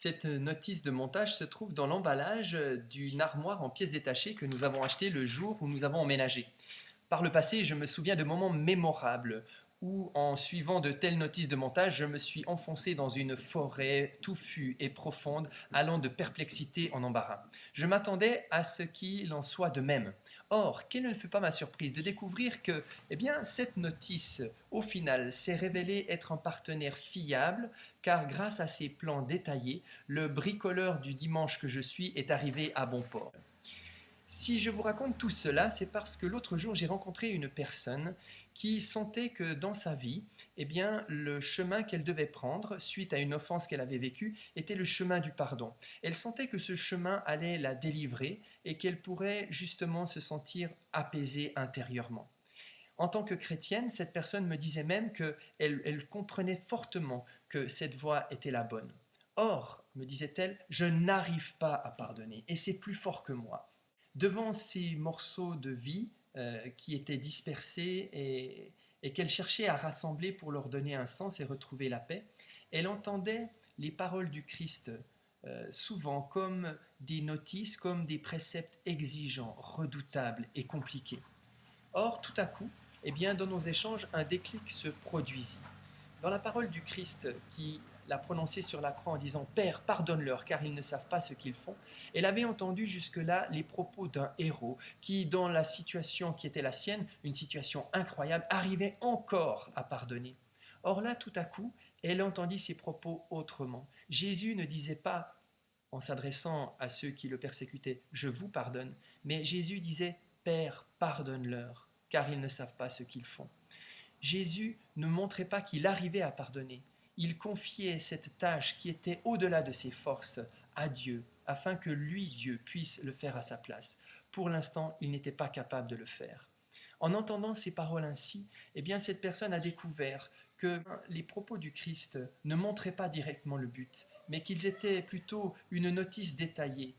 Cette notice de montage se trouve dans l'emballage d'une armoire en pièces détachées que nous avons achetée le jour où nous avons emménagé. Par le passé, je me souviens de moments mémorables où, en suivant de telles notices de montage, je me suis enfoncé dans une forêt touffue et profonde, allant de perplexité en embarras. Je m'attendais à ce qu'il en soit de même. Or, quelle ne fut pas ma surprise de découvrir que, cette notice, au final, s'est révélée être un partenaire fiable, car grâce à ses plans détaillés, le bricoleur du dimanche que je suis est arrivé à bon port. Si je vous raconte tout cela, c'est parce que l'autre jour, j'ai rencontré une personne qui sentait que dans sa vie, le chemin qu'elle devait prendre suite à une offense qu'elle avait vécue était le chemin du pardon. Elle sentait que ce chemin allait la délivrer et qu'elle pourrait justement se sentir apaisée intérieurement. En tant que chrétienne, cette personne me disait même qu'elle comprenait fortement que cette voie était la bonne. Or, me disait-elle, je n'arrive pas à pardonner et c'est plus fort que moi. Devant ces morceaux de vie qui étaient dispersés et qu'elle cherchait à rassembler pour leur donner un sens et retrouver la paix, elle entendait les paroles du Christ souvent comme des notices, comme des préceptes exigeants, redoutables et compliqués. Or, tout à coup, dans nos échanges, un déclic se produisit. Dans la parole du Christ qui l'a prononcée sur la croix en disant « Père, pardonne-leur car ils ne savent pas ce qu'ils font », elle avait entendu jusque-là les propos d'un héros qui, dans la situation qui était la sienne, une situation incroyable, arrivait encore à pardonner. Or là, tout à coup, elle entendit ces propos autrement. Jésus ne disait pas, en s'adressant à ceux qui le persécutaient, « Je vous pardonne », mais Jésus disait « Père, pardonne-leur car ils ne savent pas ce qu'ils font ». Jésus ne montrait pas qu'il arrivait à pardonner. Il confiait cette tâche qui était au-delà de ses forces à Dieu, afin que lui, Dieu, puisse le faire à sa place. Pour l'instant, il n'était pas capable de le faire. En entendant ces paroles ainsi, cette personne a découvert que les propos du Christ ne montraient pas directement le but, mais qu'ils étaient plutôt une notice détaillée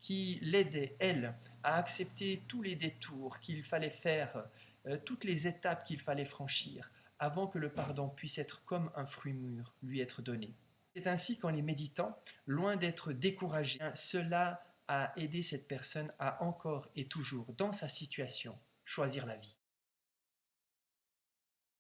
qui l'aidait, elle, à accepter tous les détours qu'il fallait faire, toutes les étapes qu'il fallait franchir avant que le pardon puisse être comme un fruit mûr lui être donné. C'est ainsi qu'en les méditant, loin d'être découragé, cela a aidé cette personne à encore et toujours, dans sa situation, choisir la vie.